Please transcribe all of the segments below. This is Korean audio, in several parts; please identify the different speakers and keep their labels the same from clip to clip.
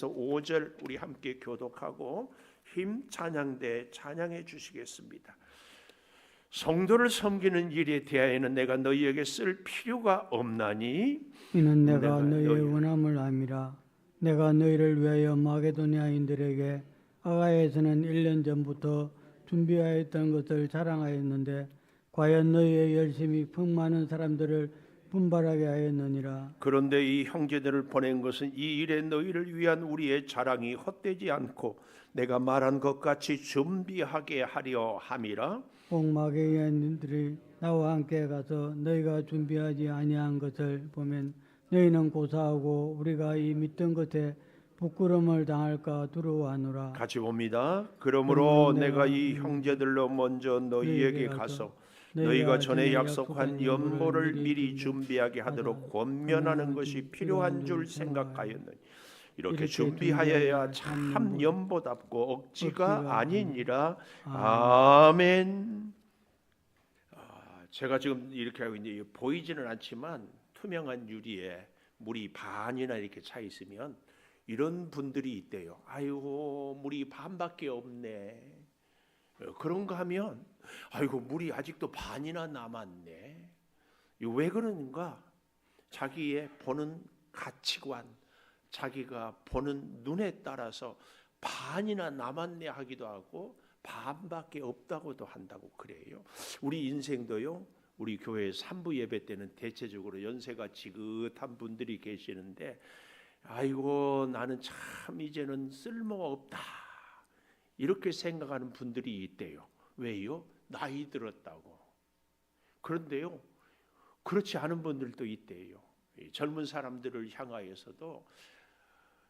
Speaker 1: 1절에서 5절 우리 함께 교독하고 힘 찬양대 찬양해 주시겠습니다. 성도를 섬기는 일에 대하여는 내가 너희에게 쓸 필요가 없나니
Speaker 2: 이는 내가 너희의 원함을 암이라. 내가 너희를 위하여 마게도냐인들에게 아가야에서는 1년 전부터 준비하였던 것을 자랑하였는데 과연 너희의 열심이 풍많은 사람들을 분발하게 하였느니라.
Speaker 1: 그런데 이 형제들을 보낸 것은 이 일에 너희를 위한 우리의 자랑이 헛되지 않고 내가 말한 것 같이 준비하게 하려 함이라.
Speaker 2: 온 마게도냐인들이 나와 함께 가서 너희가 준비하지 아니한 것을 보면 너희는 고사하고 우리가 이 믿던 것에 부끄러움을 당할까 두려워하노라.
Speaker 1: 같이 봅니다. 그러므로 내가 이 형제들로 먼저 너희에게 가서 너희가 전에 약속한 연보를 미리 준비하게 하도록 권면하는 것이 필요한 줄 생각하였느니 이렇게 준비하여야 참 연보답고 억지가 아니니라. 아멘. 제가 지금 이렇게 하고 있는데 보이지는 않지만 투명한 유리에 물이 반이나 이렇게 차 있으면 이런 분들이 있대요. 아이고 물이 반밖에 없네. 그런가 하면 아이고 물이 아직도 반이나 남았네. 왜 그러는가? 자기의 보는 가치관, 자기가 보는 눈에 따라서 반이나 남았네 하기도 하고 반밖에 없다고도 한다고 그래요. 우리 인생도요. 우리 교회 3부 예배 때는 대체적으로 연세가 지긋한 분들이 계시는데 아이고 나는 참 이제는 쓸모가 없다 이렇게 생각하는 분들이 있대요. 왜요? 나이 들었다고. 그런데요 그렇지 않은 분들도 있대요. 젊은 사람들을 향하여서도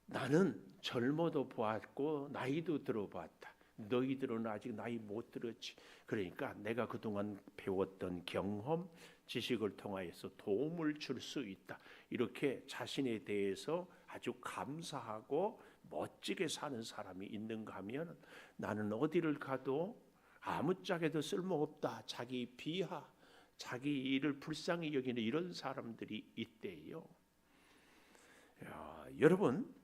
Speaker 1: 나는 젊어도 보았고 나이도 들어봤다. 너희들은 아직 나이 못 들었지. 그러니까 내가 그동안 배웠던 경험, 지식을 통하여서 도움을 줄 수 있다. 이렇게 자신에 대해서 아주 감사하고 멋지게 사는 사람이 있는가 하면 나는 어디를 가도 아무짝에도 쓸모없다. 자기 비하, 자기 일을 불쌍히 여기는 이런 사람들이 있대요. 여러분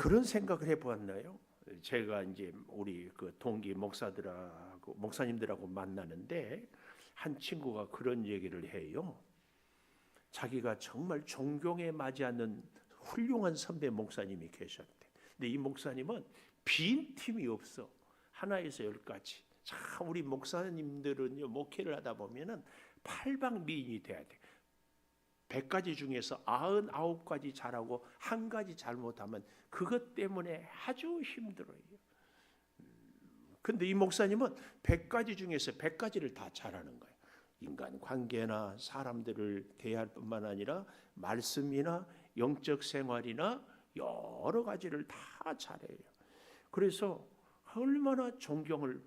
Speaker 1: 그런 생각을 해보았나요? 제가 이제 우리 그 동기 목사들하고 목사님들하고 만나는데 한 친구가 그런 얘기를 해요. 자기가 정말 존경에 맞이하는 훌륭한 선배 목사님이 계셨대. 근데 이 목사님은 빈 팀이 없어. 하나에서 10까지. 참 우리 목사님들은요 목회를 하다 보면은 팔방미인이 돼야 돼. 100가지 중에서 99가지 잘하고 한 가지 잘못하면 그것 때문에 아주 힘들어요. 근데 이 목사님은 100가지 중에서 100가지를 다 잘하는 거예요. 인간 관계나 사람들을 대할 뿐만 아니라 말씀이나 영적 생활이나 여러 가지를 다 잘해요. 그래서 얼마나 존경을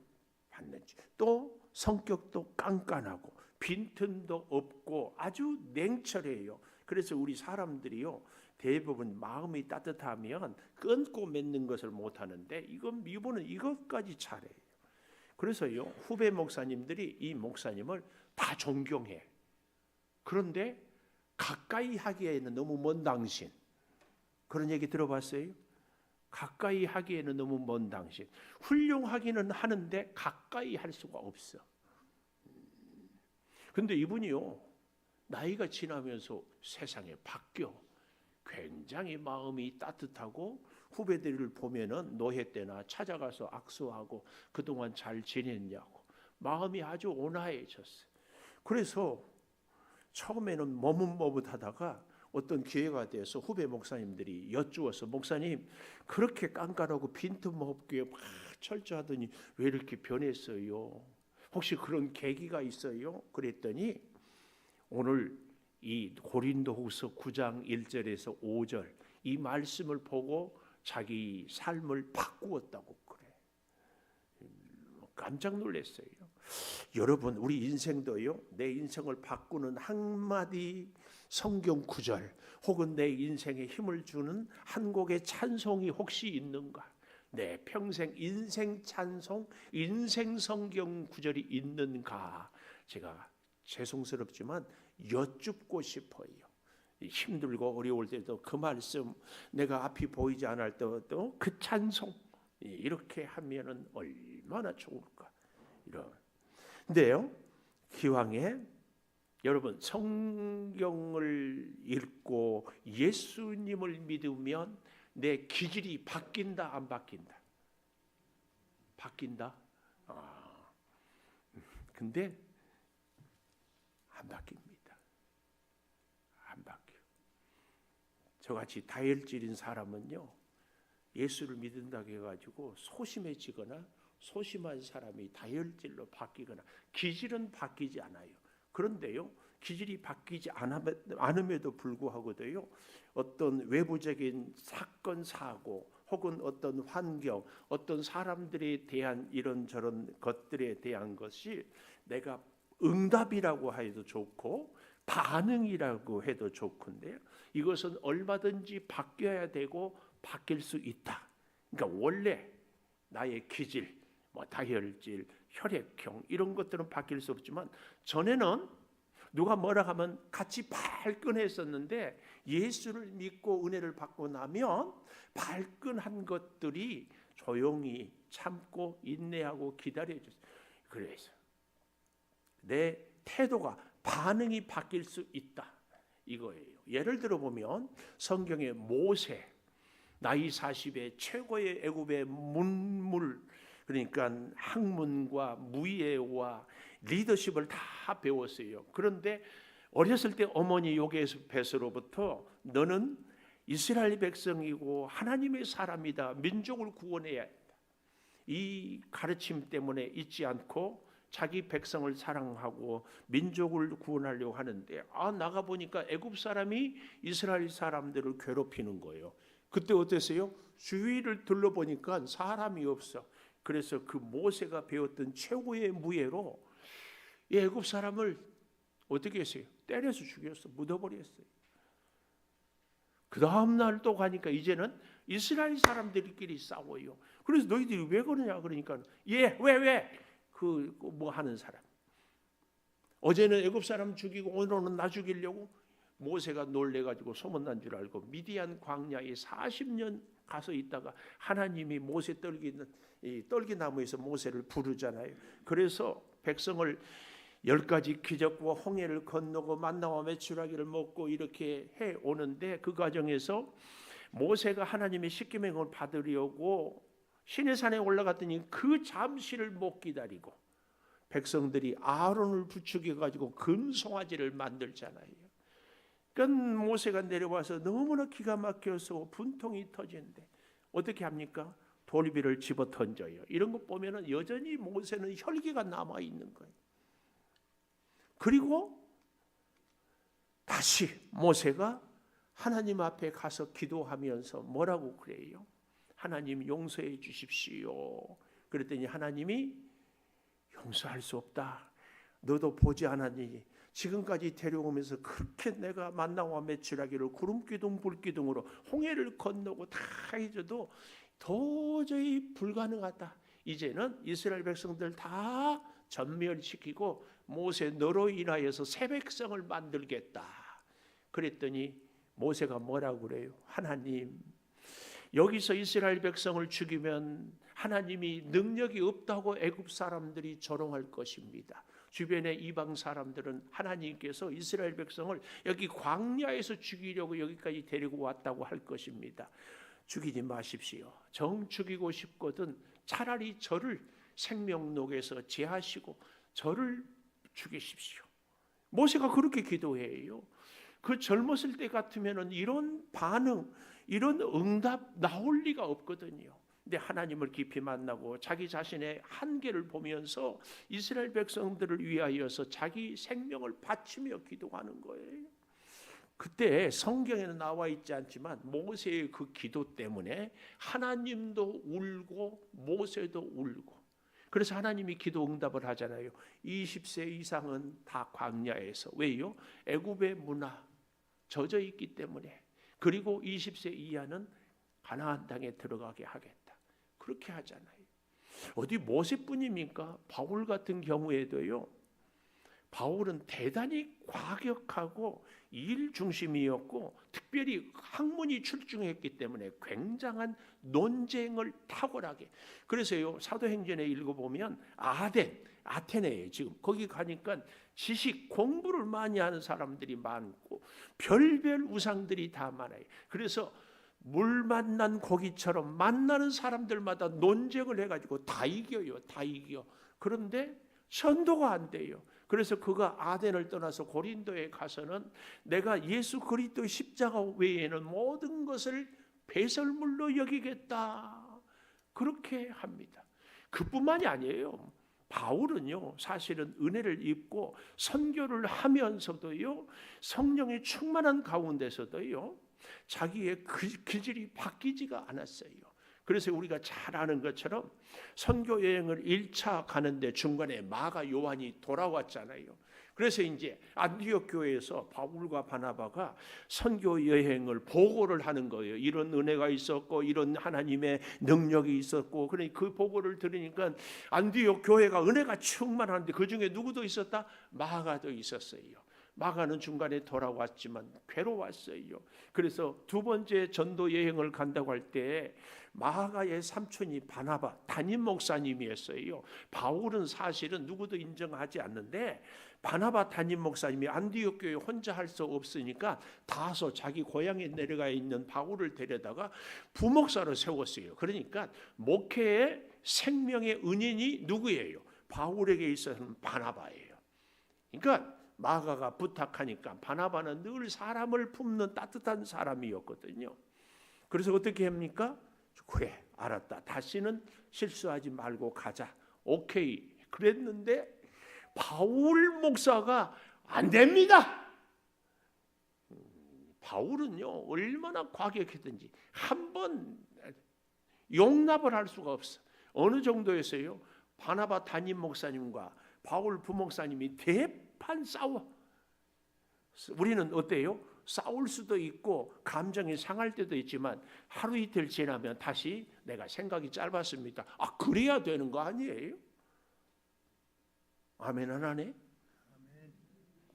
Speaker 1: 받는지. 또 성격도 깐깐하고 빈틈도 없고 아주 냉철해요. 그래서 우리 사람들이요 대부분 마음이 따뜻하면 끊고 맺는 것을 못하는데 이분은 이것까지 잘해요. 그래서요 후배 목사님들이 이 목사님을 다 존경해. 그런데 가까이 하기에는 너무 먼 당신. 그런 얘기 들어봤어요? 가까이 하기에는 너무 먼 당신. 훌륭하기는 하는데 가까이 할 수가 없어. 근데 이분이요 나이가 지나면서 세상에 바뀌어 굉장히 마음이 따뜻하고 후배들을 보면은 노회 때나 찾아가서 악수하고 그동안 잘 지냈냐고 마음이 아주 온화해졌어요. 그래서 처음에는 머뭇머뭇하다가 어떤 기회가 돼서 후배 목사님들이 여쭈어서 목사님 그렇게 깐깐하고 빈틈없게 막 철저하더니 왜 이렇게 변했어요? 혹시 그런 계기가 있어요? 그랬더니 오늘 이 고린도후서 9장 1절에서 5절 이 말씀을 보고 자기 삶을 바꾸었다고 그래. 깜짝 놀랐어요. 여러분 우리 인생도요 내 인생을 바꾸는 한마디 성경 구절 혹은 내 인생에 힘을 주는 한 곡의 찬송이 혹시 있는가? 내 평생 인생 찬송, 인생 성경 구절이 있는가? 제가 죄송스럽지만 여쭙고 싶어요. 힘들고 어려울 때도 그 말씀, 내가 앞이 보이지 않을 때도 그 찬송, 이렇게 하면은 얼마나 좋을까. 근데요, 기왕에 여러분 성경을 읽고 예수님을 믿으면 내 기질이 바뀐다, 안 바뀐다? 바뀐다. 근데 안 바뀝니다. 안 바뀌어. 저같이 다혈질인 사람은요, 예수를 믿는다고 해가지고 소심해지거나 소심한 사람이 다혈질로 바뀌거나, 기질은 바뀌지 않아요. 그런데요, 기질이 바뀌지 않음에도 불구하고도요, 어떤 외부적인 사건 사고 혹은 어떤 환경, 어떤 사람들에 대한 이런저런 것들에 대한 것이 내가 응답이라고 해도 좋고 반응이라고 해도 좋건데요, 이것은 얼마든지 바뀌어야 되고 바뀔 수 있다. 그러니까 원래 나의 기질, 다혈질, 혈액형 이런 것들은 바뀔 수 없지만, 전에는 누가 뭐라 하면 같이 발끈했었는데 예수를 믿고 은혜를 받고 나면 발끈한 것들이 조용히 참고 인내하고 기다려줬어요. 그래서 내 태도가, 반응이 바뀔 수 있다, 이거예요. 예를 들어 보면 성경의 모세, 나이 40에 최고의 애굽의 문물, 그러니까 학문과 무예와 리더십을 다 배웠어요. 그런데 어렸을 때 어머니 요게벳으로부터 너는 이스라엘 백성이고 하나님의 사람이다, 민족을 구원해야 한다, 이 가르침 때문에 잊지 않고 자기 백성을 사랑하고 민족을 구원하려고 하는데, 나가 보니까 애굽 사람이 이스라엘 사람들을 괴롭히는 거예요. 그때 어땠어요? 주위를 둘러보니까 사람이 없어. 그래서 그 모세가 배웠던 최고의 무예로 이 애굽 사람을 어떻게 했어요? 때려서 죽였어. 묻어버렸어요. 그 다음 날 또 가니까 이제는 이스라엘 사람들끼리 싸워요. 그래서 너희들이 왜 그러냐 그러니까, 왜? 그 뭐 하는 사람. 어제는 애굽 사람 죽이고 오늘은 나 죽이려고. 모세가 놀래가지고 소문난 줄 알고 미디안 광야에 40년 가서 있다가 하나님이 모세 떨기나무에서 모세를 부르잖아요. 그래서 백성을 10가지 기적과 홍해를 건너고 만나와 메추라기를 먹고 이렇게 해 오는데, 그 과정에서 모세가 하나님의 십계명을 받으려고 시내산에 올라갔더니 그 잠시를 못 기다리고 백성들이 아론을 부추겨 가지고 금송아지를 만들잖아요. 그러니까 모세가 내려와서 너무나 기가 막혀서 분통이 터지는데 어떻게 합니까? 돌비를 집어 던져요. 이런 거 보면은 여전히 모세는 혈기가 남아 있는 거예요. 그리고 다시 모세가 하나님 앞에 가서 기도하면서 뭐라고 그래요? 하나님 용서해 주십시오. 그랬더니 하나님이 용서할 수 없다. 너도 보지 않았니? 지금까지 데려오면서 그렇게 내가 만나와 메추라기를 구름기둥 불기둥으로 홍해를 건너고 다 해줘도 도저히 불가능하다. 이제는 이스라엘 백성들 다 전멸시키고 모세 너로 인하여서 새 백성을 만들겠다. 그랬더니 모세가 뭐라고 그래요? 하나님, 여기서 이스라엘 백성을 죽이면 하나님이 능력이 없다고 애굽 사람들이 조롱할 것입니다. 주변의 이방 사람들은 하나님께서 이스라엘 백성을 여기 광야에서 죽이려고 여기까지 데리고 왔다고 할 것입니다. 죽이지 마십시오. 정 죽이고 싶거든 차라리 저를 생명록에서 제하시고 저를 죽이십시오. 모세가 그렇게 기도해요. 그 젊었을 때 같으면 이런 반응, 이런 응답 나올 리가 없거든요. 근데 하나님을 깊이 만나고 자기 자신의 한계를 보면서 이스라엘 백성들을 위하여서 자기 생명을 바치며 기도하는 거예요. 그때 성경에는 나와 있지 않지만 모세의 그 기도 때문에 하나님도 울고 모세도 울고, 그래서 하나님이 기도 응답을 하잖아요. 20세 이상은 다 광야에서. 왜요? 애굽의 문화 젖어 있기 때문에. 그리고 20세 이하는 가나안 땅에 들어가게 하겠다. 그렇게 하잖아요. 어디 모세뿐입니까? 바울 같은 경우에도요, 바울은 대단히 과격하고 일 중심이었고 특별히 학문이 출중했기 때문에 굉장한 논쟁을 탁월하게. 그래서요 사도행전에 읽어보면 아테네에 지금 거기 가니까 지식 공부를 많이 하는 사람들이 많고 별별 우상들이 다 많아요. 그래서 물 만난 고기처럼 만나는 사람들마다 논쟁을 해가지고 다 이겨요. 다 이겨. 그런데 전도가 안 돼요. 그래서 그가 아덴을 떠나서 고린도에 가서는 내가 예수 그리스도의 십자가 외에는 모든 것을 배설물로 여기겠다. 그렇게 합니다. 그뿐만이 아니에요. 바울은요 사실은 은혜를 입고 선교를 하면서도요 성령이 충만한 가운데서도요 자기의 기질이 바뀌지가 않았어요. 그래서 우리가 잘 아는 것처럼 선교 여행을 1차 가는데 중간에 마가 요한이 돌아왔잖아요. 그래서 이제 안디옥 교회에서 바울과 바나바가 선교 여행을 보고를 하는 거예요. 이런 은혜가 있었고 이런 하나님의 능력이 있었고, 그러니 그 보고를 들으니까 안디옥 교회가 은혜가 충만한데 그 중에 누구도 있었다? 마가도 있었어요. 마가는 중간에 돌아왔지만 괴로웠어요. 그래서 두 번째 전도 여행을 간다고 할 때 마가의 삼촌이 바나바 담임 목사님이었어요. 바울은 사실은 누구도 인정하지 않는데 바나바 담임 목사님이 안디옥 교회 혼자 할 수 없으니까 다소 자기 고향에 내려가 있는 바울을 데려다가 부목사로 세웠어요. 그러니까 목회의 생명의 은인이 누구예요? 바울에게 있어서는 바나바예요. 그러니까 마가가 부탁하니까 바나바는 늘 사람을 품는 따뜻한 사람이었거든요. 그래서 어떻게 합니까? 그래, 알았다. 다시는 실수하지 말고 가자. 오케이. 그랬는데 바울 목사가 안 됩니다. 바울은요 얼마나 과격했든지 한 번 용납을 할 수가 없어. 어느 정도였어요? 바나바 담임 목사님과 바울 부목사님이 대판 싸워. 우리는 어때요? 싸울 수도 있고 감정이 상할 때도 있지만 하루 이틀 지나면 다시 내가 생각이 짧았습니다. 아, 그래야 되는 거 아니에요? 아멘 안 하네?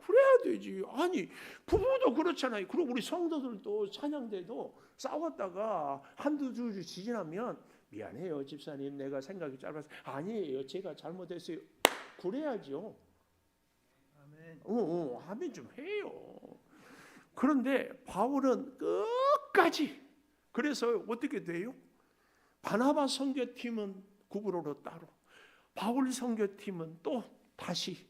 Speaker 1: 그래야 되지. 아니 부부도 그렇잖아요. 그리고 우리 성도들도 찬양대도 싸웠다가 한두 주 지나면 미안해요 집사님, 내가 생각이 짧아서. 아니에요, 제가 잘못했어요. 그래야죠. 아멘. 아멘 좀 해요. 그런데 바울은 끝까지. 그래서 어떻게 돼요? 바나바 선교팀은 구부로로 따로, 바울 선교팀은 또 다시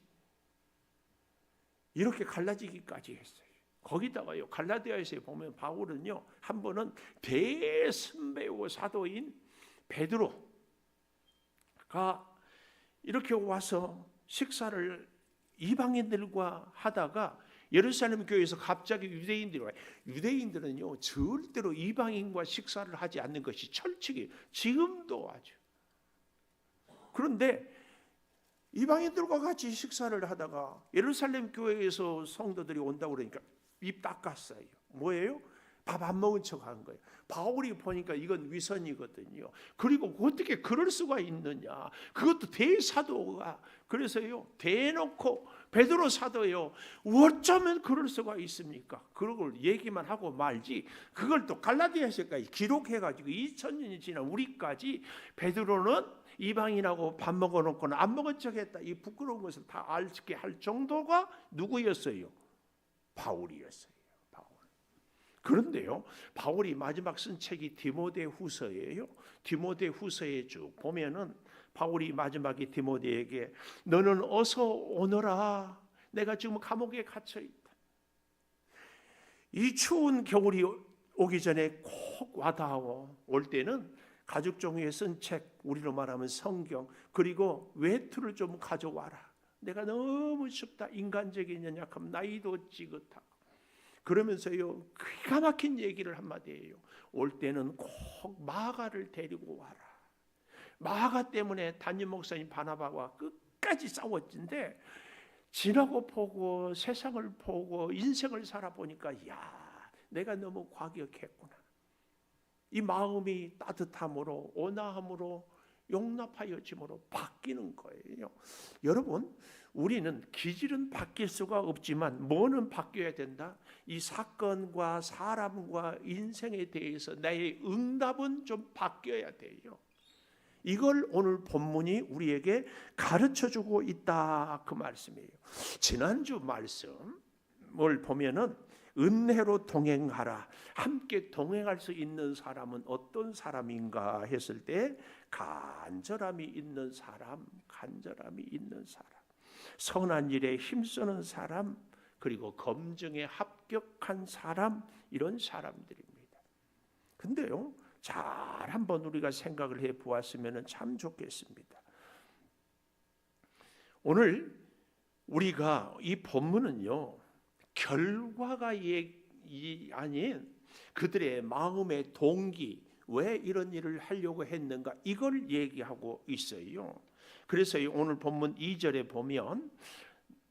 Speaker 1: 이렇게 갈라지기까지 했어요. 거기다가요 갈라디아에서 보면 바울은요 한 번은 대선배고 사도인 베드로가 이렇게 와서 식사를 이방인들과 하다가 예루살렘 교회에서 갑자기 유대인들이 와요. 유대인들은요 절대로 이방인과 식사를 하지 않는 것이 철칙이에요. 지금도 아주. 그런데 이방인들과 같이 식사를 하다가 예루살렘 교회에서 성도들이 온다고 그러니까 입 닦았어요. 뭐예요? 밥 안 먹은 척 한 거예요. 바울이 보니까 이건 위선이거든요. 그리고 어떻게 그럴 수가 있느냐. 그것도 대사도가. 그래서요 대놓고 베드로 사도요 어쩌면 그럴 수가 있습니까? 그걸 얘기만 하고 말지 그걸 또 갈라디아서까지 기록해가지고 2000년이 지난 우리까지 베드로는 이방인하고 밥 먹어놓고는 안 먹은 척했다. 이 부끄러운 것을 다 알게 할 정도가 누구였어요? 바울이었어요. 바울. 그런데요 바울이 마지막 쓴 책이 디모데후서예요. 디모데후서에 쭉 보면은 바울이 마지막에 디모데에게 너는 어서 오너라. 내가 지금 감옥에 갇혀 있다. 이 추운 겨울이 오기 전에 꼭 와닿고 올 때는 가죽 종이에 쓴 책, 우리로 말하면 성경, 그리고 외투를 좀 가져와라. 내가 너무 춥다. 인간적인 연약함, 나이도 지긋하고. 그러면서요 기가 막힌 얘기를 한마디 해요. 올 때는 꼭 마가를 데리고 와라. 마가 때문에 담임 목사님 바나바와 끝까지 싸웠는데 지나고 보고 세상을 보고 인생을 살아보니까 야, 내가 너무 과격했구나. 이 마음이 따뜻함으로 온화함으로 용납하여 짐으로 바뀌는 거예요. 여러분, 우리는 기질은 바뀔 수가 없지만 뭐는 바뀌어야 된다? 이 사건과 사람과 인생에 대해서 나의 응답은 좀 바뀌어야 돼요. 이걸 오늘 본문이 우리에게 가르쳐주고 있다, 그 말씀이에요. 지난주 말씀을 보면은 은혜로 동행하라, 함께 동행할 수 있는 사람은 어떤 사람인가 했을 때 간절함이 있는 사람, 선한 일에 힘쓰는 사람, 그리고 검증에 합격한 사람, 이런 사람들입니다. 근데요, 잘 한번 우리가 생각을 해 보았으면 참 좋겠습니다. 오늘 우리가 이 본문은요, 결과가 아닌 그들의 마음의 동기, 왜 이런 일을 하려고 했는가, 이걸 얘기하고 있어요. 그래서 오늘 본문 2절에 보면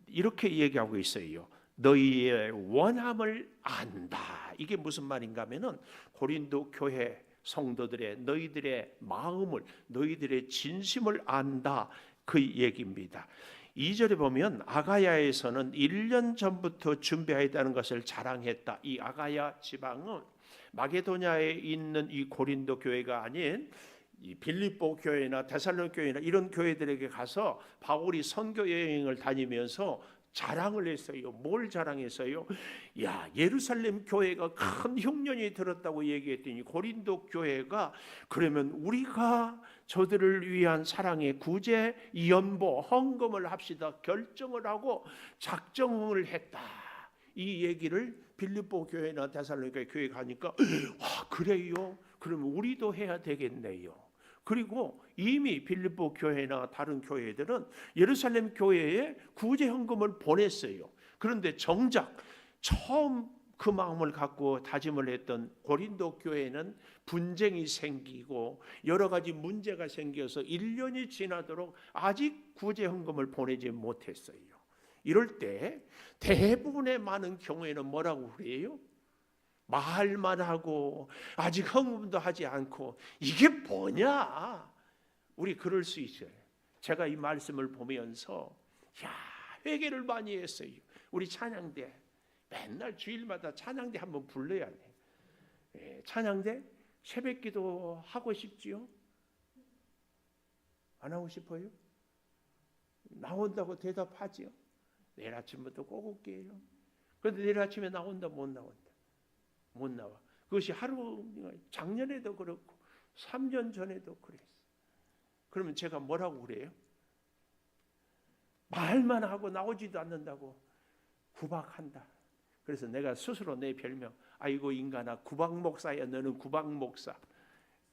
Speaker 1: 이렇게 얘기하고 있어요. 너희의 원함을 안다. 이게 무슨 말인가 하면은 고린도 교회 성도들의 너희들의 마음을, 너희들의 진심을 안다, 그 얘기입니다. 2절에 보면 아가야에서는 1년 전부터 준비했다는 것을 자랑했다. 이 아가야 지방은 마게도냐에 있는 이 고린도 교회가 아닌 이 빌립보 교회나 데살로니가 교회나 이런 교회들에게 가서 바울이 선교 여행을 다니면서 자랑을 했어요. 뭘 자랑했어요? 야, 예루살렘 교회가 큰 흉년이 들었다고 얘기했더니 고린도 교회가 그러면 우리가 저들을 위한 사랑의 구제, 연보, 헌금을 합시다 결정을 하고 작정을 했다. 이 얘기를 빌립보 교회나 데살로니가 교회가 하니까 그래요? 그러면 우리도 해야 되겠네요. 그리고 이미 빌립보 교회나 다른 교회들은 예루살렘 교회에 구제 헌금을 보냈어요. 그런데 정작 처음 그 마음을 갖고 다짐을 했던 고린도 교회는 분쟁이 생기고 여러 가지 문제가 생겨서 1년이 지나도록 아직 구제 헌금을 보내지 못했어요. 이럴 때 대부분의 많은 경우에는 뭐라고 그래요? 말만 하고 아직 헌금도 하지 않고 이게 뭐냐? 우리 그럴 수 있어요. 제가 이 말씀을 보면서 회개를 많이 했어요. 우리 찬양대 맨날 주일마다 찬양대 한번 불러야 돼. 찬양대 새벽기도 하고 싶지요? 안 하고 싶어요? 나온다고 대답하지요? 내일 아침부터 꼭 올게요. 그런데 내일 아침에 나온다 못 나온다? 못 나와. 그것이 하루, 작년에도 그렇고 3년 전에도 그랬어. 그러면 제가 뭐라고 그래요? 말만 하고 나오지도 않는다고 구박한다. 그래서 내가 스스로 내 별명, 아이고 인간아, 구박 목사야. 너는 구박 목사.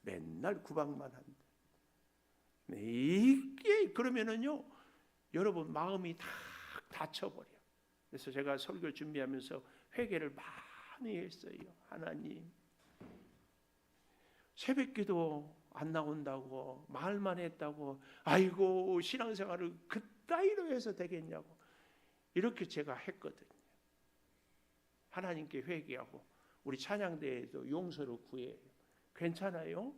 Speaker 1: 맨날 구박만 한다. 이게 그러면은요, 여러분 마음이 다 다쳐버려. 그래서 제가 설교 준비하면서 회개를 많이 했어요. 하나님, 새벽기도 안 나온다고 말만 했다고 아이고 신앙생활을 그따위로 해서 되겠냐고 이렇게 제가 했거든요. 하나님께 회개하고 우리 찬양대에도 용서를 구해요. 괜찮아요?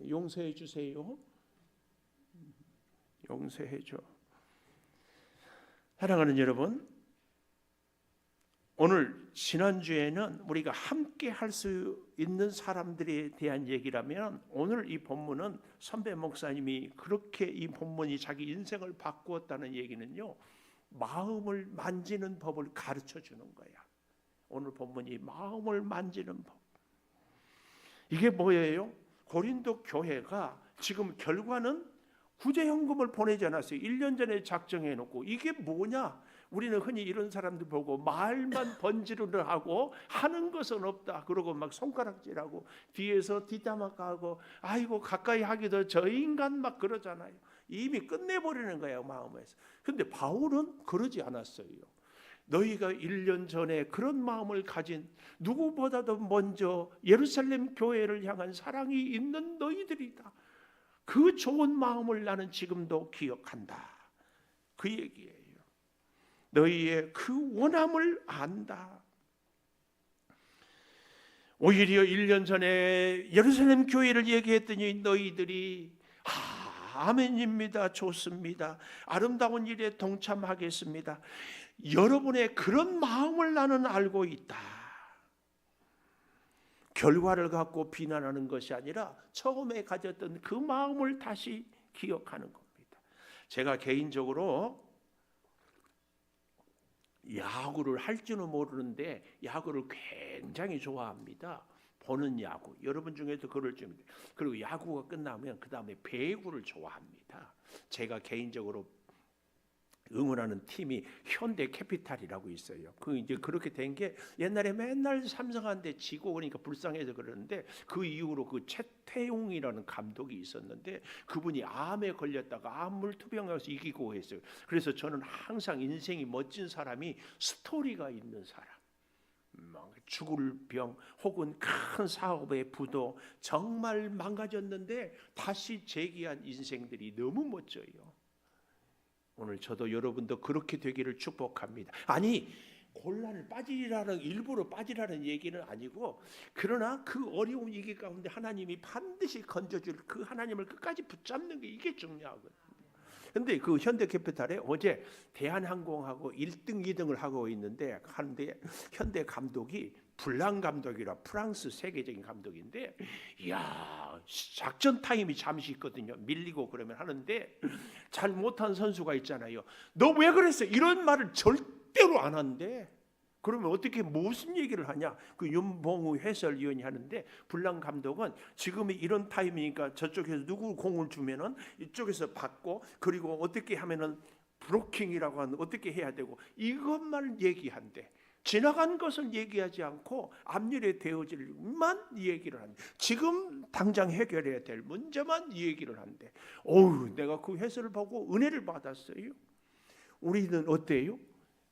Speaker 1: 용서해 주세요. 용서해 줘. 사랑하는 여러분, 오늘 지난주에는 우리가 함께 할 수 있는 사람들에 대한 얘기라면 오늘 이 본문은 선배 목사님이 그렇게 이 본문이 자기 인생을 바꾸었다는 얘기는요, 마음을 만지는 법을 가르쳐 주는 거야. 오늘 본문이 마음을 만지는 법. 이게 뭐예요? 고린도 교회가 지금 결과는 구제헌금을 보내지 않았어요. 1년 전에 작정해 놓고 이게 뭐냐? 우리는 흔히 이런 사람들 보고 말만 번지르르 하고 하는 것은 없다. 그러고 막 손가락질하고 뒤에서 뒷담화하고 아이고 가까이 하기도 저 인간 막 그러잖아요. 이미 끝내버리는 거예요, 마음에서. 근데 바울은 그러지 않았어요. 너희가 1년 전에 그런 마음을 가진 누구보다도 먼저 예루살렘 교회를 향한 사랑이 있는 너희들이다. 그 좋은 마음을 나는 지금도 기억한다. 그 얘기예요. 너희의 그 원함을 안다. 오히려 1년 전에 예루살렘 교회를 얘기했더니 너희들이 아멘입니다. 좋습니다. 아름다운 일에 동참하겠습니다. 여러분의 그런 마음을 나는 알고 있다. 결과를 갖고 비난하는 것이 아니라 처음에 가졌던 그 마음을 다시 기억하는 겁니다. 제가 개인적으로 야구를 할 줄은 모르는데 야구를 굉장히 좋아합니다. 보는 야구. 여러분 중에도 그럴 줄. 그리고 야구가 끝나면 그 다음에 배구를 좋아합니다. 제가 개인적으로 응원하는 팀이 현대캐피탈이라고 있어요. 그 이제 그렇게 된 게 옛날에 맨날 삼성한테 지고 그러니까 불쌍해서 그러는데 그 이후로 그 최태용이라는 감독이 있었는데 그분이 암에 걸렸다가 암물투병해서 이기고 했어요. 그래서 저는 항상 인생이 멋진 사람이 스토리가 있는 사람. 죽을 병 혹은 큰 사업의 부도 정말 망가졌는데 다시 재기한 인생들이 너무 멋져요. 오늘 저도 여러분도 그렇게 되기를 축복합니다. 아니 곤란을 빠지라는 일부러 빠지라는 얘기는 아니고 그러나 그 어려운 위기 가운데 하나님이 반드시 건져줄 그 하나님을 끝까지 붙잡는 게 이게 중요하거든요. 근데 그 현대캐피탈에 어제 대한항공하고 1등, 2등을 하고 있는데 현대 감독이 블랑 감독이라 프랑스 세계적인 감독인데 이야 작전 타임이 잠시 있거든요. 밀리고 그러면 하는데 잘 못한 선수가 있잖아요. 너 왜 그랬어? 이런 말을 절대로 안 한대. 그러면 어떻게 무슨 얘기를 하냐? 그 윤봉우 해설위원이 하는데 블랑 감독은 지금이 이런 타이밍이니까 저쪽에서 누구 공을 주면은 이쪽에서 받고 그리고 어떻게 하면은 브로킹이라고 하는 어떻게 해야 되고 이것만 얘기한대. 지나간 것을 얘기하지 않고 앞일에 되어질만 얘기를 한대. 지금 당장 해결해야 될 문제만 얘기를 한대. 어우, 내가 그 해설을 보고 은혜를 받았어요. 우리는 어때요?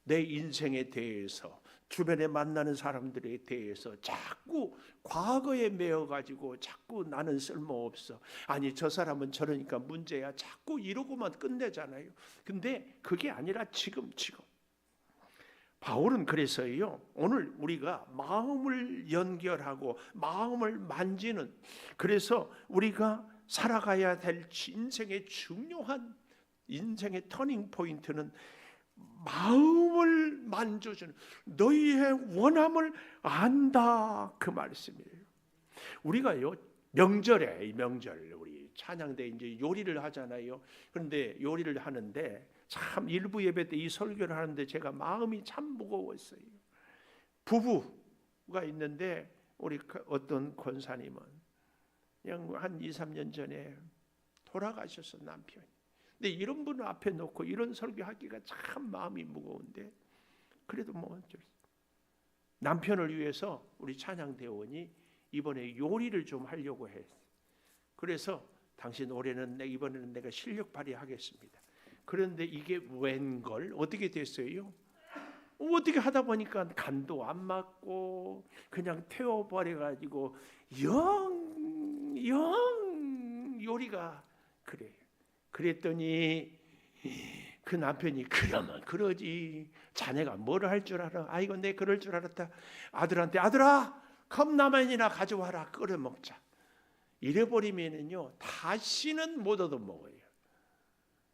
Speaker 1: 내 인생에 대해서 주변에 만나는 사람들에 대해서 자꾸 과거에 매어가지고 자꾸 나는 쓸모없어. 아니 저 사람은 저러니까 문제야. 자꾸 이러고만 끝내잖아요. 근데 그게 아니라 지금. 바울은 그래서요. 오늘 우리가 마음을 연결하고 마음을 만지는 그래서 우리가 살아가야 될 인생의 중요한 인생의 터닝 포인트는 마음을 만져주는 너희의 원함을 안다 그 말씀이에요. 우리가요 명절에 이 명절 우리 찬양대 이제 요리를 하잖아요. 그런데 요리를 하는데 참 일부 예배 때 이 설교를 하는데 제가 마음이 참 무거웠어요. 부부가 있는데 우리 어떤 권사님은 그냥 한 2, 3년 전에 돌아가셨어 남편이. 근데 이런 분을 앞에 놓고 이런 설교하기가 참 마음이 무거운데 그래도 뭐 어쩔 수 없어요. 남편을 위해서 우리 찬양대원이 이번에 요리를 좀 하려고 했어요. 그래서 당신 올해는 이번에는 내가 실력 발휘하겠습니다. 그런데 이게 웬걸 어떻게 됐어요? 어떻게 하다 보니까 간도 안 맞고 그냥 태워버려가지고 영 요리가 그래요. 그랬더니 그 남편이 그러면 그러지 자네가 뭘 할 줄 알아? 아이고 내 그럴 줄 알았다. 아들한테 아들아 컵라면이나 가져와라 끓여 먹자. 이래버리면은요 다시는 못 얻어먹어요.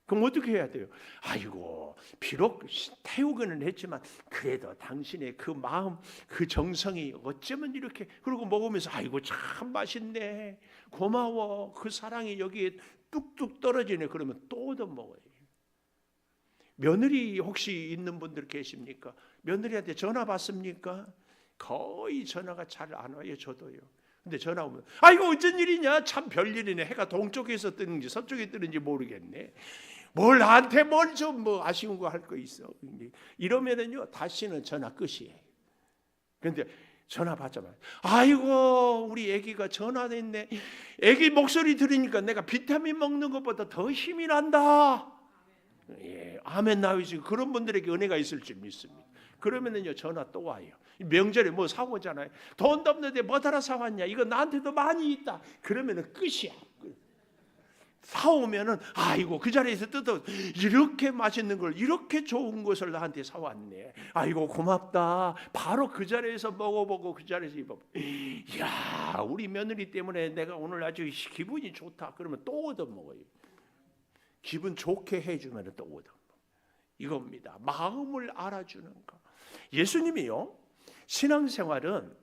Speaker 1: 그럼 어떻게 해야 돼요? 아이고 비록 태우기는 했지만 그래도 당신의 그 마음 그 정성이 어쩌면 이렇게 그러고 먹으면서 아이고 참 맛있네 고마워 그 사랑이 여기에 뚝뚝 떨어지네 그러면 또 얻어먹어요. 며느리 혹시 있는 분들 계십니까? 며느리한테 전화 받습니까? 거의 전화가 잘 안 와요. 저도요. 근데 전화 오면 아이고 어쩐 일이냐 참 별일이네 해가 동쪽에서 뜨는지 서쪽에 뜨는지 모르겠네 뭘 나한테 뭘 좀 뭐 아쉬운 거 할 거 있어 이러면은요 다시는 전화 끝이에요. 그런데 전화 받자마자 아이고 우리 애기가 전화됐네 애기 목소리 들으니까 내가 비타민 먹는 것보다 더 힘이 난다. 예, 아멘 나오시 그런 분들에게 은혜가 있을 줄 믿습니다. 그러면은요 전화 또 와요. 명절에 뭐 사오잖아요. 돈도 없는데 뭐 달아 사왔냐? 이거 나한테도 많이 있다. 그러면은 끝이야. 사오면은 아이고 그 자리에서 뜯어 이렇게 맛있는 걸 이렇게 좋은 것을 나한테 사왔네. 아이고 고맙다. 바로 그 자리에서 먹어보고 그 자리에서 입어. 이야 우리 며느리 때문에 내가 오늘 아주 기분이 좋다. 그러면 또 얻어 먹어요. 기분 좋게 해주면 또 얻어 먹어. 이겁니다. 마음을 알아주는 거. 예수님이요 신앙생활은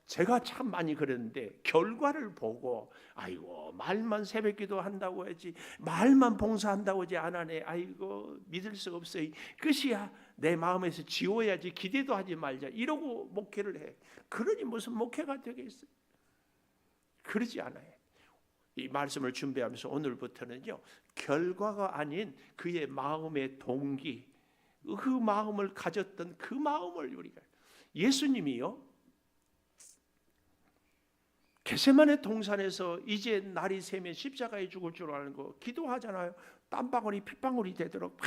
Speaker 1: 제가 참 많이 그랬는데 결과를 보고 아이고 말만 새벽기도 한다고 하지 말만 봉사한다고 하지 안 하네. 아이고 믿을 수 없어요. 끝이야. 내 마음에서 지워야지 기대도 하지 말자. 이러고 목회를 해. 그러니 무슨 목회가 되겠어요? 그러지 않아요. 이 말씀을 준비하면서 오늘부터는요 결과가 아닌 그의 마음의 동기 그 마음을 가졌던 그 마음을 우리가 예수님이요 겟세마네 동산에서 이제 날이 새면 십자가에 죽을 줄 아는 거 기도하잖아요. 땀방울이 핏방울이 되도록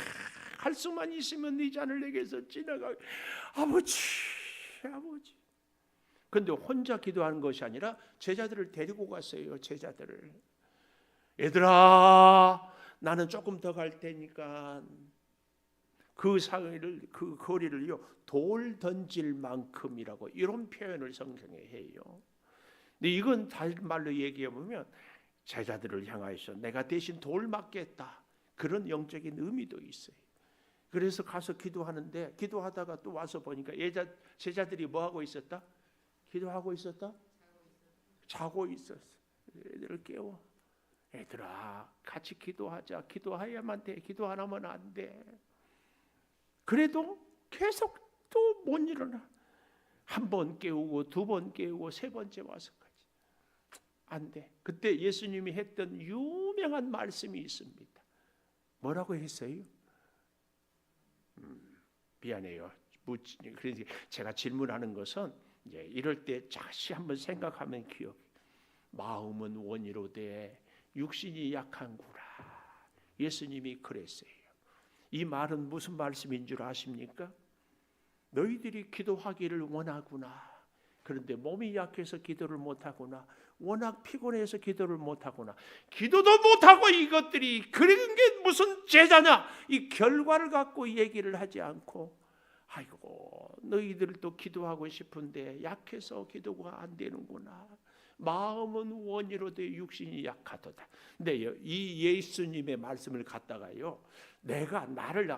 Speaker 1: 할 수만 있으면 네 잔을 내게서 지나가. 아버지. 그런데 혼자 기도하는 것이 아니라 제자들을 데리고 갔어요. 제자들을. 얘들아 나는 조금 더 갈 테니까 그 거리를요 돌 던질 만큼이라고 이런 표현을 성경에 해요. 근데 이건 다른 말로 얘기해 보면 제자들을 향하여서 내가 대신 돌 맞겠다 그런 영적인 의미도 있어요. 그래서 가서 기도하는데 기도하다가 또 와서 보니까 제자들이 뭐 하고 있었다? 기도하고 있었다? 자고 있었어. 애들을 깨워. 얘들아 같이 기도하자. 기도해야만 돼. 기도 안 하면 안 돼. 그래도 계속 또 못 일어나. 한 번 깨우고 두 번 깨우고 세 번째 와서까지 안 돼. 그때 예수님이 했던 유명한 말씀이 있습니다. 뭐라고 했어요? 미안해요. 그래서 제가 질문하는 것은 이제 이럴 때 다시 한번 생각하면 기억. 마음은 원이로되 육신이 약한구나. 예수님이 그랬어요. 이 말은 무슨 말씀인 줄 아십니까? 너희들이 기도하기를 원하구나. 그런데 몸이 약해서 기도를 못하구나. 워낙 피곤해서 기도를 못하구나. 기도도 못하고 이것들이 그런 게 무슨 제자냐. 이 결과를 갖고 얘기를 하지 않고 아이고 너희들도 기도하고 싶은데 약해서 기도가 안 되는구나. 마음은 원이로되 육신이 약하도다. 근데 이 예수님의 말씀을 갖다가요 내가 나를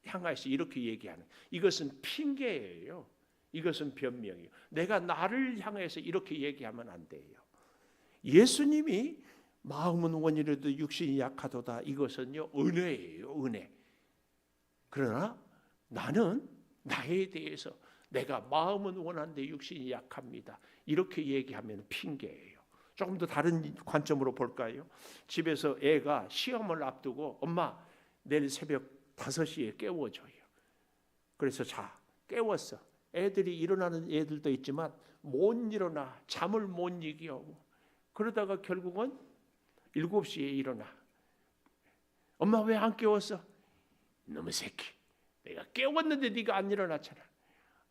Speaker 1: 향해서 이렇게 얘기하는 이것은 핑계예요. 이것은 변명이에요. 내가 나를 향해서 이렇게 얘기하면 안 돼요. 예수님이 마음은 원이로도 육신이 약하도다. 이것은요 은혜예요. 은혜. 그러나 나는 나에 대해서 내가 마음은 원한데 육신이 약합니다. 이렇게 얘기하면 핑계예요. 조금 더 다른 관점으로 볼까요? 집에서 애가 시험을 앞두고 엄마 내일 새벽 5시에 깨워줘요. 그래서 깨웠어. 애들이 일어나는 애들도 있지만 못 일어나. 잠을 못 이겨. 그러다가 결국은 7시에 일어나. 엄마 왜 안 깨웠어? 놈의 새끼. 내가 깨웠는데 네가 안 일어났잖아.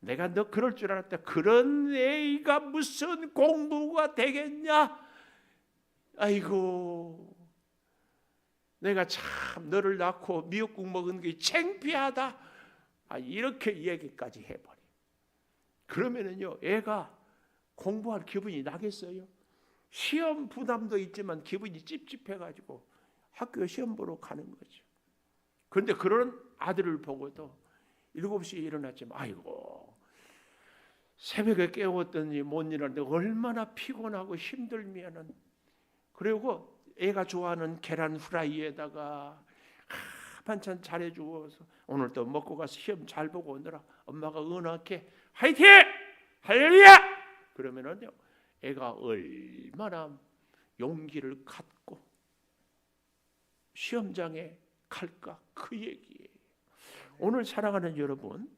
Speaker 1: 내가 너 그럴 줄 알았다. 그런 애가 무슨 공부가 되겠냐? 아이고 내가 참 너를 낳고 미역국 먹은 게 창피하다. 이렇게 얘기까지 해버려. 그러면은요 애가 공부할 기분이 나겠어요? 시험 부담도 있지만 기분이 찝찝해가지고 학교 시험 보러 가는 거죠. 그런데 그런 아들을 보고도 7시에 일어났지만 아이고 새벽에 깨웠더니 못 일어났는데 얼마나 피곤하고 힘들면은. 그리고 애가 좋아하는 계란 후라이에다가 반찬 잘해주고서 오늘 또 먹고 가서 시험 잘 보고 오느라 엄마가 은하게 화이팅! 할렐루야! 그러면은요 애가 얼마나 용기를 갖고 시험장에 갈까 그 얘기예요. 오늘 사랑하는 여러분,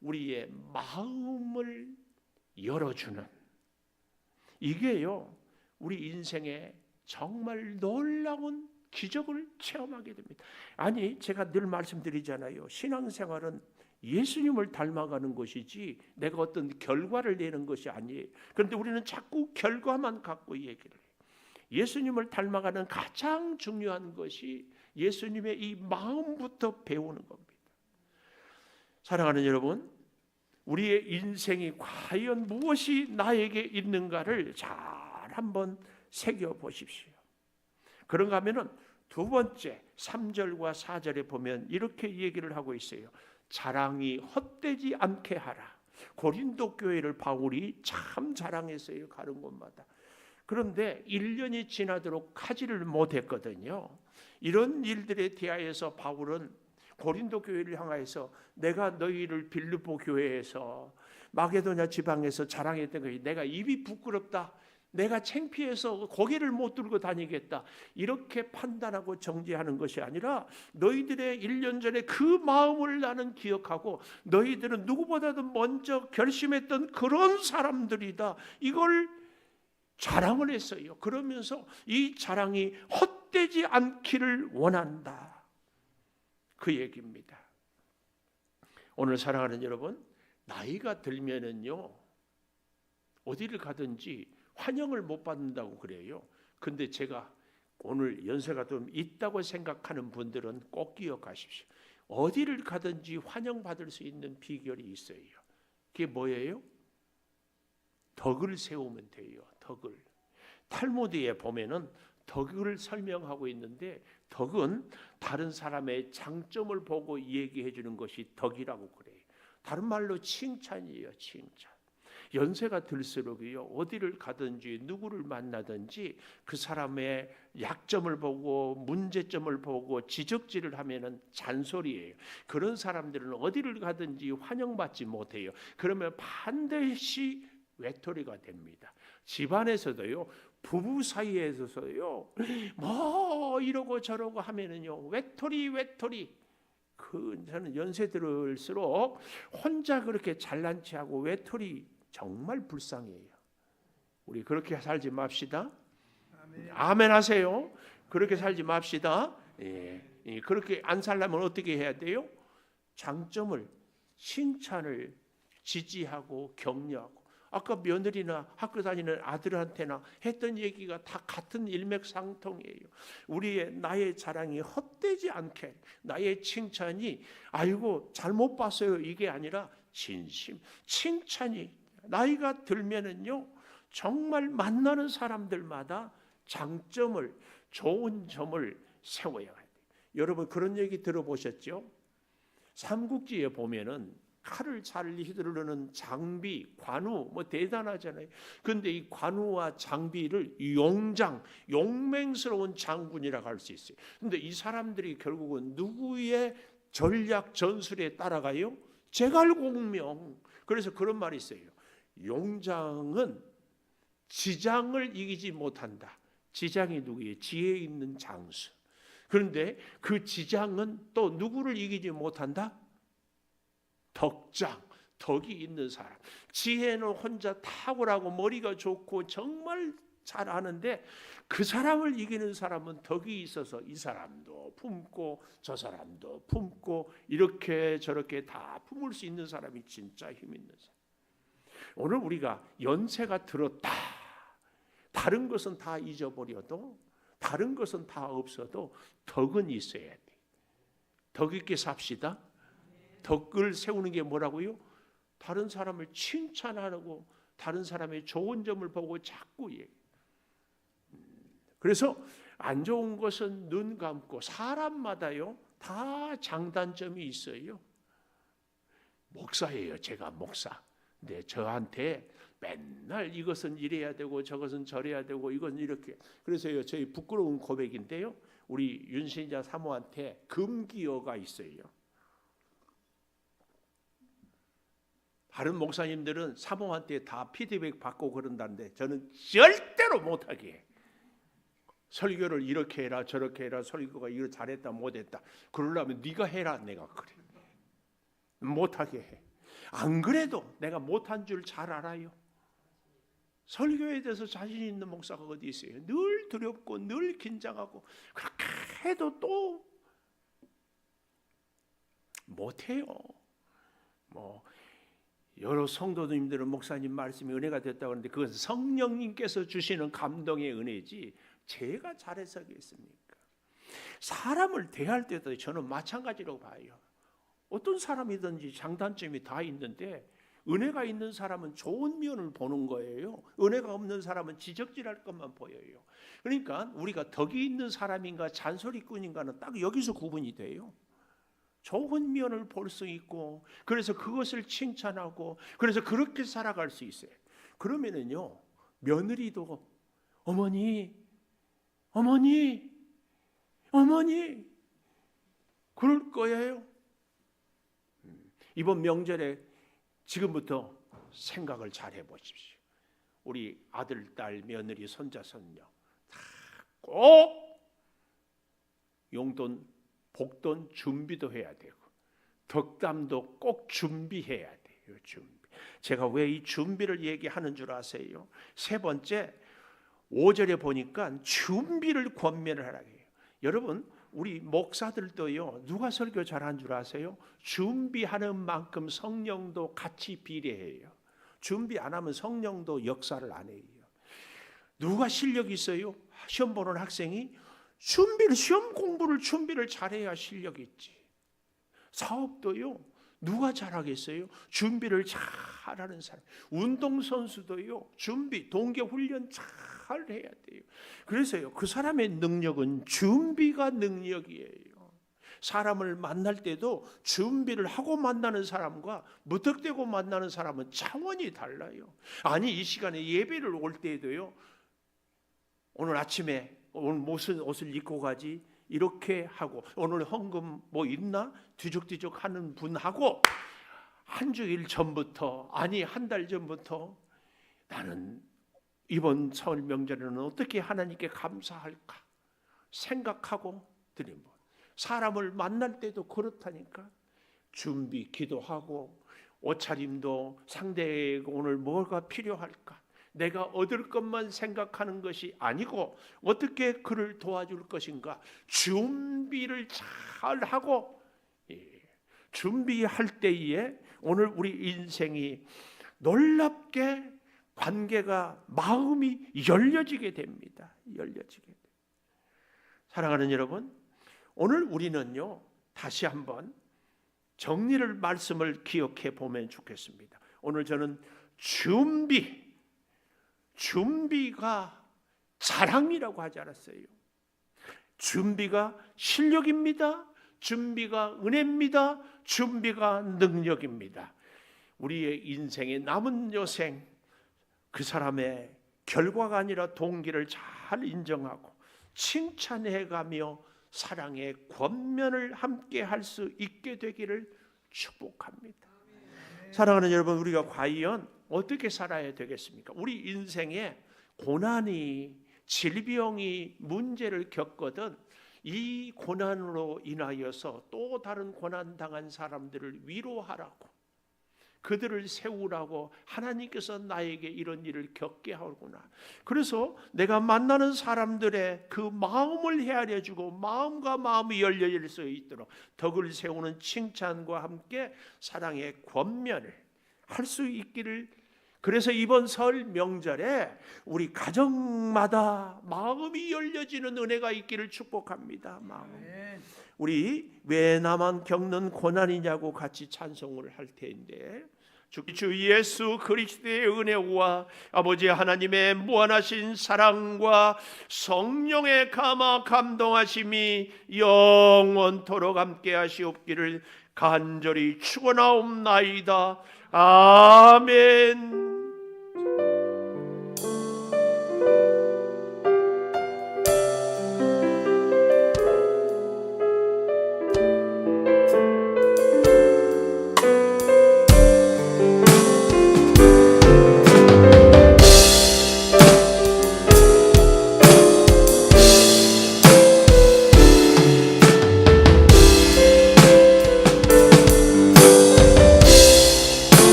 Speaker 1: 우리의 마음을 열어주는 이게요 우리 인생에 정말 놀라운 기적을 체험하게 됩니다. 아니 제가 늘 말씀드리잖아요. 신앙생활은 예수님을 닮아가는 것이지 내가 어떤 결과를 내는 것이 아니에요. 그런데 우리는 자꾸 결과만 갖고 얘기를 해요. 예수님을 닮아가는 가장 중요한 것이 예수님의 이 마음부터 배우는 겁니다. 사랑하는 여러분, 우리의 인생이 과연 무엇이 나에게 있는가를 잘 한번 새겨보십시오. 그런가 하면은 두 번째 3절과 4절에 보면 이렇게 얘기를 하고 있어요. 자랑이 헛되지 않게 하라. 고린도 교회를 바울이 참 자랑했어요. 가는 곳마다. 그런데 1년이 지나도록 하지를 못했거든요. 이런 일들에 대하여서 바울은 고린도 교회를 향하여서 내가 너희를 빌립보 교회에서 마게도냐 지방에서 자랑했던 것이 내가 입이 부끄럽다, 내가 창피해서 고개를 못 들고 다니겠다, 이렇게 판단하고 정죄하는 것이 아니라 너희들의 1년 전에 그 마음을 나는 기억하고 너희들은 누구보다도 먼저 결심했던 그런 사람들이다, 이걸 자랑을 했어요. 그러면서 이 자랑이 헛되지 않기를 원한다, 그 얘기입니다. 오늘 사랑하는 여러분, 나이가 들면은요 어디를 가든지 환영을 못 받는다고 그래요. 근데 제가 오늘 연세가 좀 있다고 생각하는 분들은 꼭 기억하십시오. 어디를 가든지 환영받을 수 있는 비결이 있어요. 그게 뭐예요? 덕을 세우면 돼요. 덕을. 탈무드에 보면은 덕을 설명하고 있는데, 덕은 다른 사람의 장점을 보고 얘기해 주는 것이 덕이라고 그래요. 다른 말로 칭찬이에요. 칭찬. 연세가 들수록요 어디를 가든지 누구를 만나든지 그 사람의 약점을 보고 문제점을 보고 지적질을 하면은 잔소리예요. 그런 사람들은 어디를 가든지 환영받지 못해요. 그러면 반드시 외톨이가 됩니다. 집안에서도요, 부부 사이에서요, 뭐 이러고 저러고 하면은요 외톨이. 저는 연세 들을수록 혼자 그렇게 잘난 체하고 외톨이 정말 불쌍해요. 우리 그렇게 살지 맙시다. 아멘 하세요. 그렇게 살지 맙시다. 그렇게 안 살려면 어떻게 해야 돼요? 장점을, 칭찬을 지지하고 격려하고. 아까 며느리나 학교 다니는 아들한테나 했던 얘기가 다 같은 일맥상통이에요. 나의 자랑이 헛되지 않게, 나의 칭찬이 아이고 잘못 봤어요 이게 아니라 진심, 칭찬이. 나이가 들면은요 정말 만나는 사람들마다 장점을, 좋은 점을 세워야 해요. 여러분 그런 얘기 들어보셨죠? 삼국지에 보면은 칼을 잘 휘두르는 장비, 관우 뭐 대단하잖아요. 그런데 이 관우와 장비를 용장, 용맹스러운 장군이라고 할 수 있어요. 그런데 이 사람들이 결국은 누구의 전략 전술에 따라가요? 제갈공명. 그래서 그런 말이 있어요. 용장은 지장을 이기지 못한다. 지장이 누구예요? 지혜 있는 장수. 그런데 그 지장은 또 누구를 이기지 못한다? 덕장, 덕이 있는 사람. 지혜는 혼자 탁월하고 머리가 좋고 정말 잘하는데 그 사람을 이기는 사람은 덕이 있어서 이 사람도 품고 저 사람도 품고 이렇게 저렇게 다 품을 수 있는 사람이 진짜 힘 있는 사람. 오늘 우리가 연세가 들었다, 다른 것은 다 잊어버려도, 다른 것은 다 없어도 덕은 있어야 돼. 덕 있게 삽시다. 덕을 세우는 게 뭐라고요? 다른 사람을 칭찬하고 다른 사람의 좋은 점을 보고 자꾸 얘기해. 그래서 안 좋은 것은 눈 감고, 사람마다요 다 장단점이 있어요. 목사예요. 제가 목사. 근데 저한테 맨날 이것은 이래야 되고 저것은 저래야 되고 이건 이렇게. 그래서요 저희 부끄러운 고백인데요, 우리 윤신자 사모한테 금기어가 있어요. 다른 목사님들은 사모한테 다 피드백 받고 그런다는데 저는 절대로 못하게 해. 설교를 이렇게 해라 저렇게 해라, 설교가 이거 잘했다 못했다 그러려면 네가 해라. 내가 그래 못하게 해. 안 그래도 내가 못한 줄 잘 알아요. 설교에 대해서 자신 있는 목사가 어디 있어요? 늘 두렵고 늘 긴장하고 그렇게 해도 또 못해요. 뭐 여러 성도님들은 목사님 말씀이 은혜가 됐다고 하는데 그건 성령님께서 주시는 감동의 은혜지 제가 잘해서겠습니까? 사람을 대할 때도 저는 마찬가지로 봐요. 어떤 사람이든지 장단점이 다 있는데 은혜가 있는 사람은 좋은 면을 보는 거예요. 은혜가 없는 사람은 지적질할 것만 보여요. 그러니까 우리가 덕이 있는 사람인가 잔소리꾼인가는 딱 여기서 구분이 돼요. 좋은 면을 볼 수 있고, 그래서 그것을 칭찬하고, 그래서 그렇게 살아갈 수 있어요. 그러면은요, 며느리도 어머니 그럴 거예요. 이번 명절에 지금부터 생각을 잘 해보십시오. 우리 아들, 딸, 며느리, 손자, 손녀 다 꼭 용돈, 복돈 준비도 해야 되고 덕담도 꼭 준비해야 돼요. 준비. 제가 왜 이 준비를 얘기하는 줄 아세요? 세 번째, 5절에 보니까 준비를 권면을 하라고 해요. 여러분, 우리 목사들도요, 누가 설교 잘한 줄 아세요? 준비하는 만큼 성령도 같이 비례해요. 준비 안 하면 성령도 역사를 안 해요. 누가 실력이 있어요? 시험 보는 학생이 시험 공부를 준비를 잘해야 실력이 있지. 사업도요, 누가 잘하겠어요? 준비를 잘하는 사람. 운동선수도요, 준비, 동계훈련 잘 해야 돼요. 그래서요, 그 사람의 능력은 준비가 능력이에요. 사람을 만날 때도 준비를 하고 만나는 사람과 무턱대고 만나는 사람은 차원이 달라요. 아니, 이 시간에 예배를 올 때에도요, 오늘 아침에 오늘 무슨 옷을 입고 가지? 이렇게 하고, 오늘 헌금 뭐 있나? 뒤죽뒤죽 하는 분하고 한 주일 전부터, 아니 한 달 전부터 나는 이번 설 명절에는 어떻게 하나님께 감사할까 생각하고 드린 것. 사람을 만날 때도 그렇다니까. 준비, 기도하고 옷차림도 상대에게 오늘 뭐가 필요할까, 내가 얻을 것만 생각하는 것이 아니고 어떻게 그를 도와줄 것인가 준비를 잘 하고, 준비할 때에 오늘 우리 인생이 놀랍게 관계가, 마음이 열려지게 됩니다. 열려지게 돼요. 사랑하는 여러분, 오늘 우리는요, 다시 한번 정리를 말씀을 기억해 보면 좋겠습니다. 오늘 저는 준비가 자랑이라고 하지 않았어요. 준비가 실력입니다. 준비가 은혜입니다. 준비가 능력입니다. 우리의 인생의 남은 여생, 그 사람의 결과가 아니라 동기를 잘 인정하고 칭찬해가며 사랑의 권면을 함께 할 수 있게 되기를 축복합니다. 사랑하는 여러분, 우리가 과연 어떻게 살아야 되겠습니까? 우리 인생에 고난이, 질병이 문제를 겪거든 이 고난으로 인하여서 또 다른 고난 당한 사람들을 위로하라고, 그들을 세우라고 하나님께서 나에게 이런 일을 겪게 하구나. 그래서 내가 만나는 사람들의 그 마음을 헤아려주고 마음과 마음이 열려질 수 있도록 덕을 세우는 칭찬과 함께 사랑의 권면을 할 수 있기를. 그래서 이번 설 명절에 우리 가정마다 마음이 열려지는 은혜가 있기를 축복합니다. 우리 왜 나만 겪는 고난이냐고 같이 찬송을 할 텐데, 주 예수 그리스도의 은혜와 아버지 하나님의 무한하신 사랑과 성령의 감동하심이 영원토록 함께 하시옵기를 간절히 축원하옵나이다. 아멘.